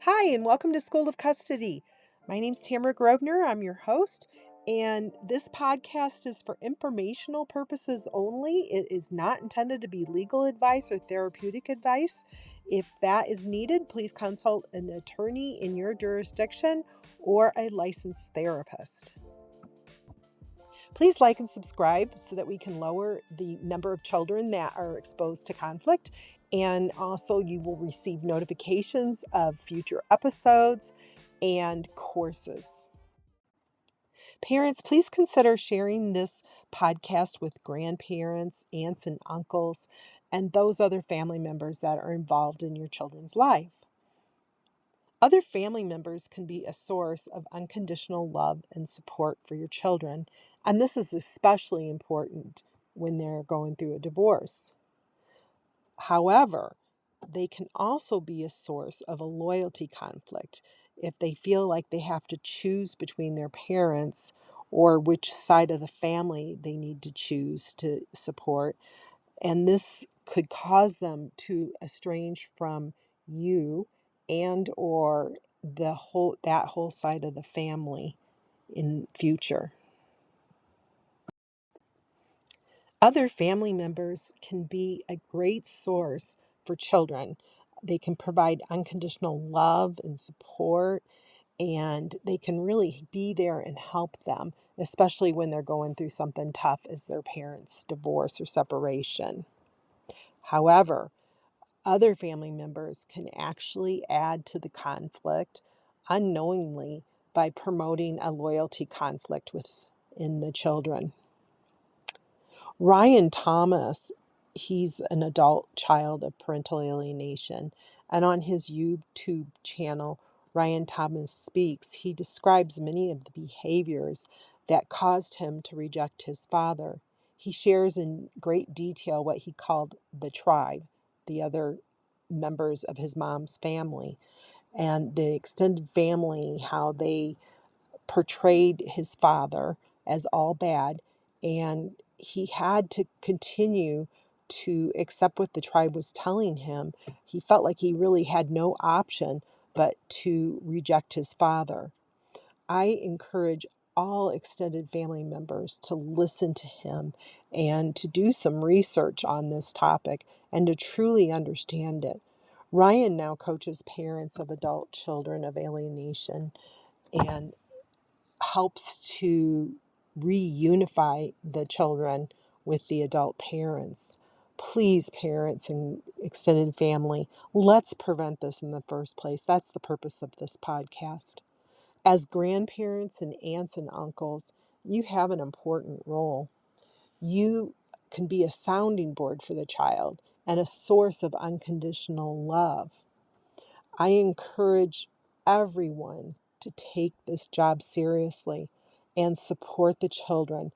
Hi, and welcome to School of Custody. My name's Tamara Grosvenor. I'm your host, and this podcast is for informational purposes only. It is not intended to be legal advice or therapeutic advice. If that is needed, please consult an attorney in your jurisdiction or a licensed therapist. Please like and subscribe so that we can lower the number of children that are exposed to conflict. And also, you will receive notifications of future episodes and courses. Parents, please consider sharing this podcast with grandparents, aunts, and uncles, and those other family members that are involved in your children's life. Other family members can be a source of unconditional love and support for your children, and this is especially important when they're going through a divorce. However, they can also be a source of a loyalty conflict if they feel like they have to choose between their parents or which side of the family they need to choose to support. And this could cause them to estrange from you and or that whole side of the family in future. Other family members can be a great source for children. They can provide unconditional love and support, and they can really be there and help them, especially when they're going through something tough as their parents' divorce or separation. However, other family members can actually add to the conflict unknowingly by promoting a loyalty conflict within the children. Ryan Thomas, he's an adult child of parental alienation, and on his YouTube channel, Ryan Thomas Speaks, he describes many of the behaviors that caused him to reject his father. He shares in great detail what he called the tribe, the other members of his mom's family, and the extended family, how they portrayed his father as all bad, and he had to continue to accept what the tribe was telling him. He felt like he really had no option but to reject his father. I encourage all extended family members to listen to him and to do some research on this topic and to truly understand it. Ryan now coaches parents of adult children of alienation and helps to reunify the children with the adult parents. Please, parents and extended family, let's prevent this in the first place. That's the purpose of this podcast. As grandparents and aunts and uncles, you have an important role. You can be a sounding board for the child and a source of unconditional love. I encourage everyone to take this job seriously and support the children.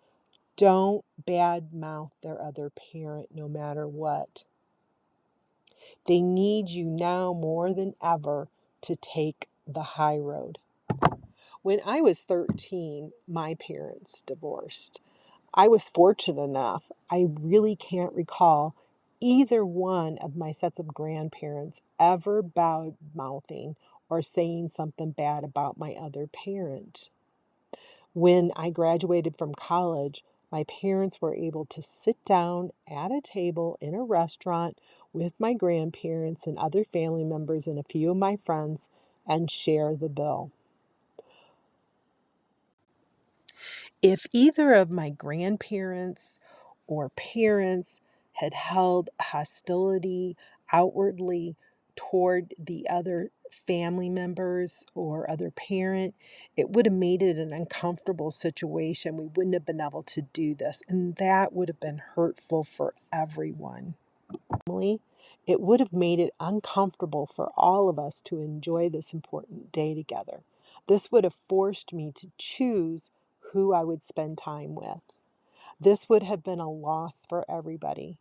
Don't badmouth their other parent no matter what. They need you now more than ever to take the high road. When I was 13, my parents divorced. I was fortunate enough, I really can't recall either one of my sets of grandparents ever bad mouthing or saying something bad about my other parent. When I graduated from college, my parents were able to sit down at a table in a restaurant with my grandparents and other family members and a few of my friends and share the bill. If either of my grandparents or parents had held hostility outwardly toward the other family members or other parent, it would have made it an uncomfortable situation. We wouldn't have been able to do this, and that would have been hurtful for everyone. It would have made it uncomfortable for all of us to enjoy this important day together. This would have forced me to choose who I would spend time with. This would have been a loss for everybody.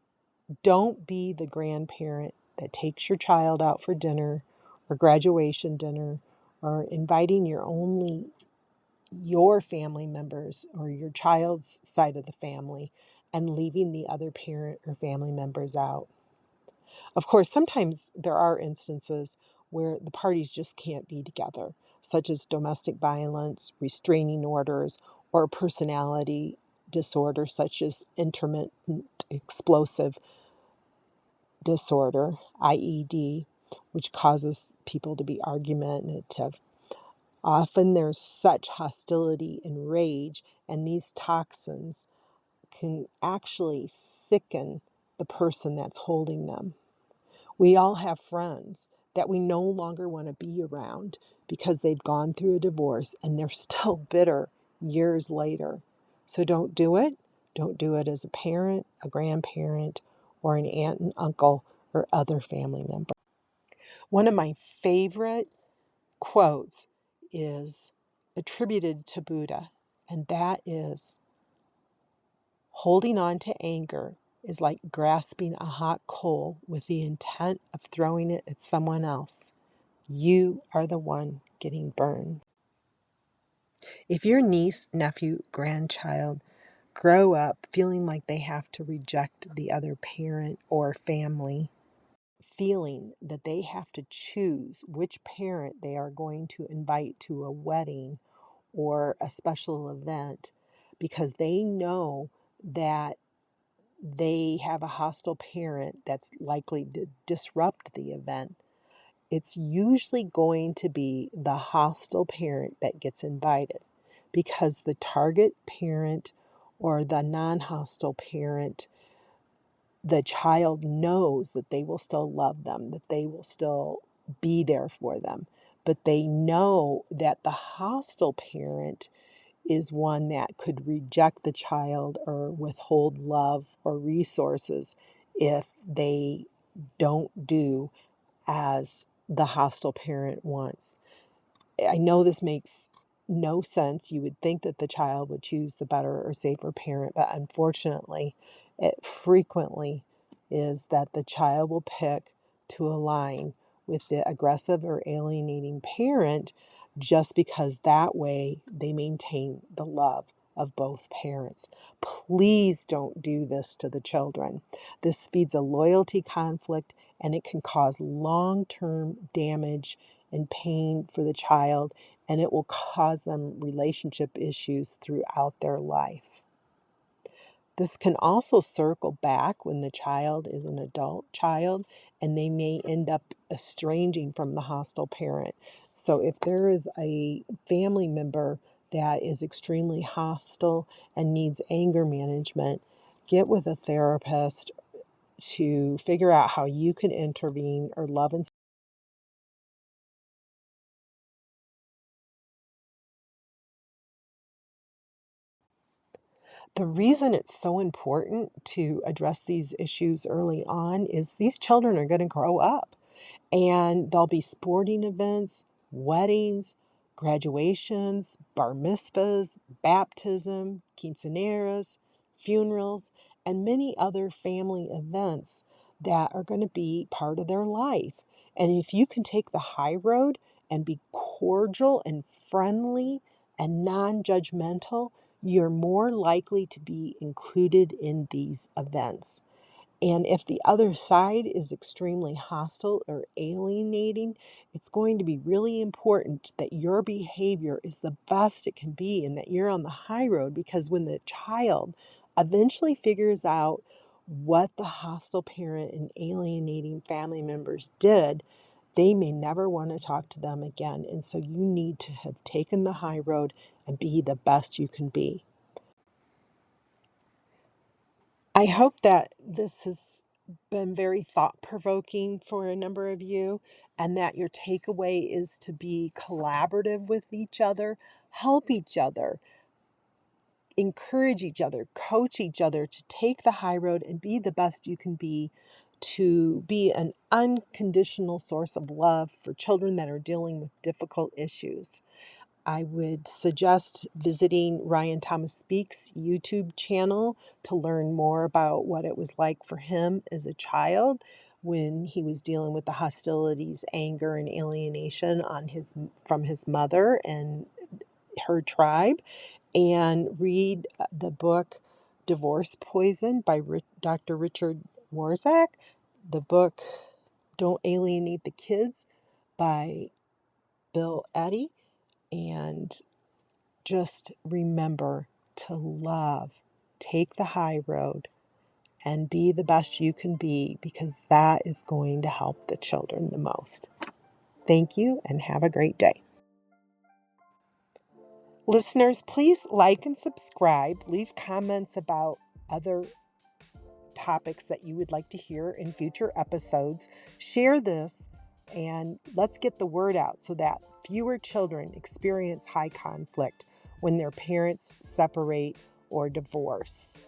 Don't be the grandparent that takes your child out for dinner or graduation dinner or inviting your family members or your child's side of the family and leaving the other parent or family members out. Of course, sometimes there are instances where the parties just can't be together, such as domestic violence, restraining orders, or personality disorder, such as intermittent explosive disorder, IED, which causes people to be argumentative. Often there's such hostility and rage, and these toxins can actually sicken the person that's holding them. We all have friends that we no longer want to be around because they've gone through a divorce and they're still bitter years later. So don't do it. Don't do it as a parent, a grandparent, or an aunt and uncle or other family member. One of my favorite quotes is attributed to Buddha, and that is, holding on to anger is like grasping a hot coal with the intent of throwing it at someone else. You are the one getting burned. If your niece, nephew, grandchild grow up feeling like they have to reject the other parent or family, feeling that they have to choose which parent they are going to invite to a wedding or a special event because they know that they have a hostile parent that's likely to disrupt the event, it's usually going to be the hostile parent that gets invited because the target parent or the non hostile parent, the child knows that they will still love them, that they will still be there for them. But they know that the hostile parent is one that could reject the child or withhold love or resources if they don't do as the hostile parent wants. I know this makes no sense. You would think that the child would choose the better or safer parent, but unfortunately, it frequently is that the child will pick to align with the aggressive or alienating parent just because that way they maintain the love of both parents. Please don't do this to the children. This feeds a loyalty conflict and it can cause long-term damage and pain for the child, and it will cause them relationship issues throughout their life. This can also circle back when the child is an adult child and they may end up estranging from the hostile parent. So, if there is a family member that is extremely hostile and needs anger management, get with a therapist to figure out how you can intervene or love and the reason it's so important to address these issues early on is these children are going to grow up and there'll be sporting events, weddings, graduations, bar mitzvahs, baptism, quinceañeras, funerals, and many other family events that are going to be part of their life. And if you can take the high road and be cordial and friendly and non judgmental, you're more likely to be included in these events. And if the other side is extremely hostile or alienating, it's going to be really important that your behavior is the best it can be and that you're on the high road, because when the child eventually figures out what the hostile parent and alienating family members did, they may never want to talk to them again. And so you need to have taken the high road and be the best you can be. I hope that this has been very thought provoking for a number of you, and that your takeaway is to be collaborative with each other, help each other, encourage each other, coach each other to take the high road and be the best you can be, to be an unconditional source of love for children that are dealing with difficult issues. I would suggest visiting Ryan Thomas Speaks' YouTube channel to learn more about what it was like for him as a child when he was dealing with the hostilities, anger, and alienation from his mother and her tribe, and read the book Divorce Poison by Dr. Richard Warzak, the book Don't Alienate the Kids by Bill Eddy. And just remember to love, take the high road, and be the best you can be, because that is going to help the children the most. Thank you and have a great day. Listeners, please like and subscribe. Leave comments about other topics that you would like to hear in future episodes. Share this and let's get the word out so that fewer children experience high conflict when their parents separate or divorce.